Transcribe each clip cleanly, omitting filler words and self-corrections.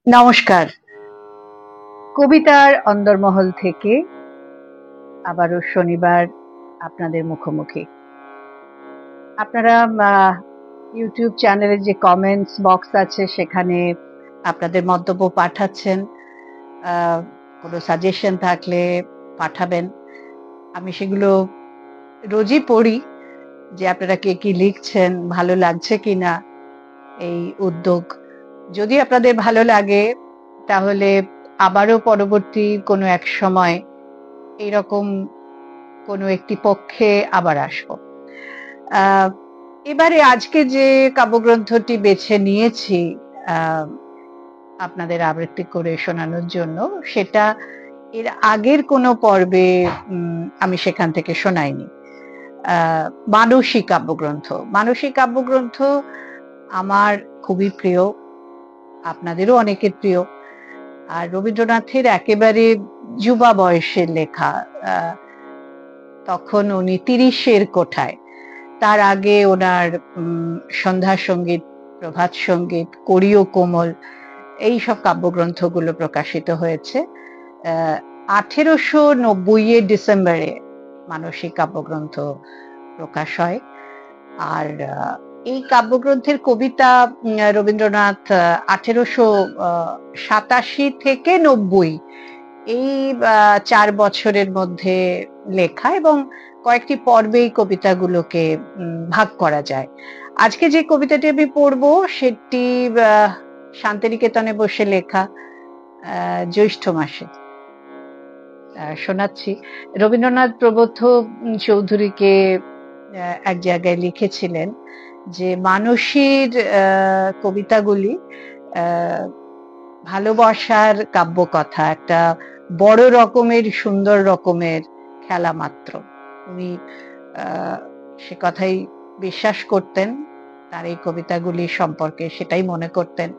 নমস্কার। কবিতার অন্দরমহল থেকে আবারও শনিবার আপনাদের মুখোমুখি। আপনারা ইউটিউব চ্যানেলে যে কমেন্টস বক্স আছে সেখানে আপনাদের মন্তব্য পাঠাচ্ছেন। কোনো সাজেশন থাকলে পাঠাবেন। আমি সেগুলো রোজই পড়ি যে আপনারা কে কি লিখছেন, ভালো লাগছে কিনা এই উদ্যোগ। যদি আপনাদের ভালো লাগে তাহলে আবারও পরবর্তী কোনো এক সময় এইরকম কোনো একটি পক্ষে আবার আসবো। এবারে আজকে যে কাব্যগ্রন্থটি বেছে নিয়েছি আপনাদের আবৃত্তি করে শোনানোর জন্য, সেটা এর আগের কোনো পর্বে আমি সেখান থেকে শোনাইনি। মানসী কাব্যগ্রন্থ। মানসী কাব্যগ্রন্থ আমার খুবই প্রিয়, আপনাদেরও অনেকের প্রিয়। আর রবীন্দ্রনাথের একেবারে যুবা বয়সের লেখা। তখন উনি 30-এর কোঠায়। তার আগে ওনার সন্ধ্যা সঙ্গীত, প্রভাত সঙ্গীত, কড়ি ও কোমল, এই সব কাব্যগ্রন্থগুলো প্রকাশিত হয়েছে। 1890 ডিসেম্বরে মানসী কাব্যগ্রন্থ প্রকাশ হয়। আর এই কাব্যগ্রন্থের কবিতা রবীন্দ্রনাথ 1887 থেকে 90 এই 4 বছরের মধ্যে লেখা, এবং কয়েকটি পর্বে এই কবিতাগুলোকে ভাগ করা যায়। আজকে যে কবিতাটি আমি পড়বো সেটি শান্তিনিকেতনে বসে লেখা, জ্যৈষ্ঠ মাসে। শোনাচ্ছি। রবীন্দ্রনাথ প্রবোধ চৌধুরীকে এক জায়গায় লিখেছিলেন যে মানসীর কবিতাগুলি ভালোবাসার কাব্যকথা, একটা বড় রকমের সুন্দর রকমের খেলা মাত্র। উনি সে কথাই বিশ্বাস করতেন, তার এই কবিতাগুলি সম্পর্কে সেটাই মনে করতেন।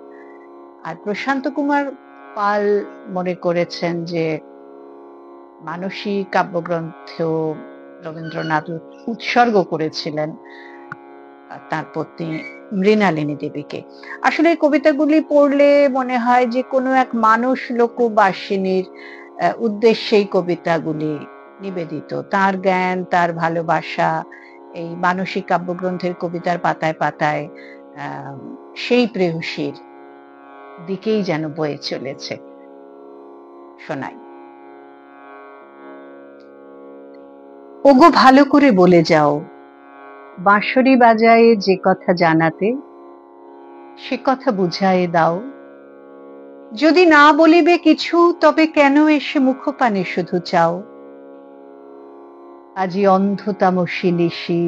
আর প্রশান্ত কুমার পাল মনে করেছেন যে মানসী কাব্যগ্রন্থ রবীন্দ্রনাথ উৎসর্গ করেছিলেন তার পত্নী মৃণালিনী দেবীকে। আসলে এই কবিতাগুলি পড়লে মনে হয় যে কোনো এক মানুষ লোকবাসিনীর উদ্দেশ্যেই কবিতাগুলি নিবেদিত। তার জ্ঞান, তার ভালোবাসা এই মানসী কাব্যগ্রন্থের কবিতার পাতায় পাতায় সেই প্রেয়সীর দিকেই যেন বয়ে চলেছে। শোনাই। ওগো ভালো করে বলে যাও, বাঁশরি বাজায়ে যে কথা জানাতে সে কথা বুঝায়ে দাও। যদি না বলিবে কিছু তবে কেন এসে মুখপানে শুধু চাও। আজি অন্ধ তামসী নিশি,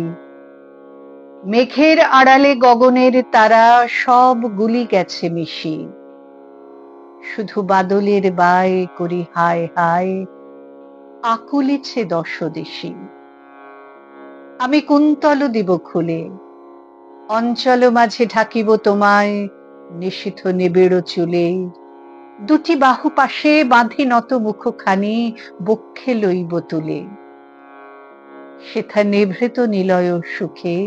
মেঘের আড়ালে গগনের তারা সব গুলি গেছে মিশি। শুধু বাদলের বায় করি হায় হায়, আকুলিছে দশদিশি। আমি কুন্তল দিব খুলে, অঞ্চল মাঝে ঢাকিব তোমায় নিশীথ নিবিড় চুলে। দুটি বাহু পাশে বাঁধি নত মুখখানি বক্ষে লইব তুলে। সেথা নিভৃত নিলয় সুখে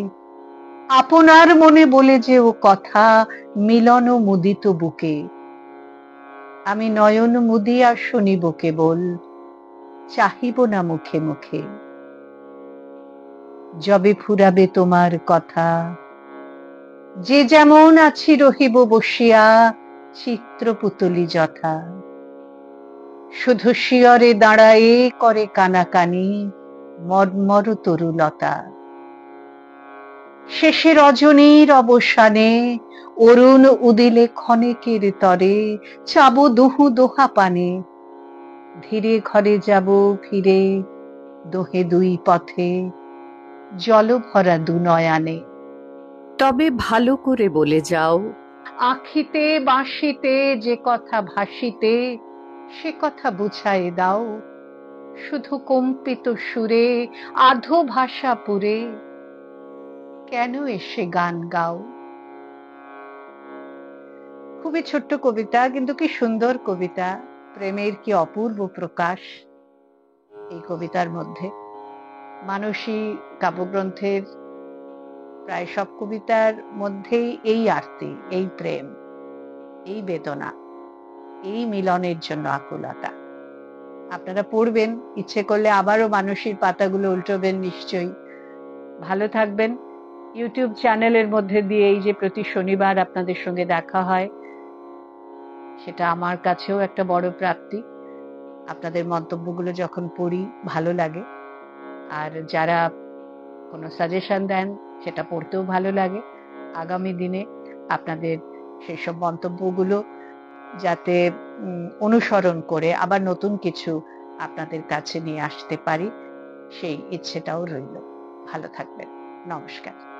আপনার মনে বলে যে ও কথা মিলন মুদিত বুকে। আমি নয়ন মুদিয়া শুনিব কেবল, চাহিব না মুখে মুখে। যবে ফুরাবে তোমার কথা, যে যেমন আছি রহিব বসিয়া চিত্রপুতলি যথা। শুধু শিয়রে দাঁড়ায়ে করে কানাকানি মর্মর তরুলতা। শেষে রজনীর অবসানে অরুণ উদিলে ক্ষণেকের তরে চাবো দুহু দোহা পানে। ধীরে ঘরে যাব ফিরে দোহে দুই পথে জল ভরা দু নয়ানে। তবে ভালো করে বলে যাও, আখিতে বাঁশিতে যে কথা ভাসিতে সে কথা বুঝায়ে দাও। শুধু কম্পিত সুরে আধো ভাষা পুরে কেন এসে গান গাও। খুবই ছোট্ট কবিতা, কিন্তু কি সুন্দর কবিতা। প্রেমের কি অপূর্ব প্রকাশ এই কবিতার মধ্যে। মানসী কাব্যগ্রন্থের প্রায় সব কবিতার মধ্যেই এই আরতি, এই প্রেম, এই বেদনা এই মিলনের জন্য আকুলতা। আপনারা পড়বেন, ইচ্ছে করলে আবারও মানুষের পাতাগুলো উল্টোবেন নিশ্চয়ই। ভালো থাকবেন। ইউটিউব চ্যানেলের মধ্যে দিয়ে এই যে প্রতি শনিবার আপনাদের সঙ্গে দেখা হয়, সেটা আমার কাছেও একটা বড় প্রাপ্তি। আপনাদের মন্তব্যগুলো যখন পড়ি ভালো লাগে, আর যারা কোনো সাজেশন দেন সেটা পড়তেও ভালো লাগে। আগামী দিনে আপনাদের সেসব মন্তব্যগুলো যাতে অনুসরণ করে আবার নতুন কিছু আপনাদের কাছে নিয়ে আসতে পারি, সেই ইচ্ছেটাও রইল। ভালো থাকবেন। নমস্কার।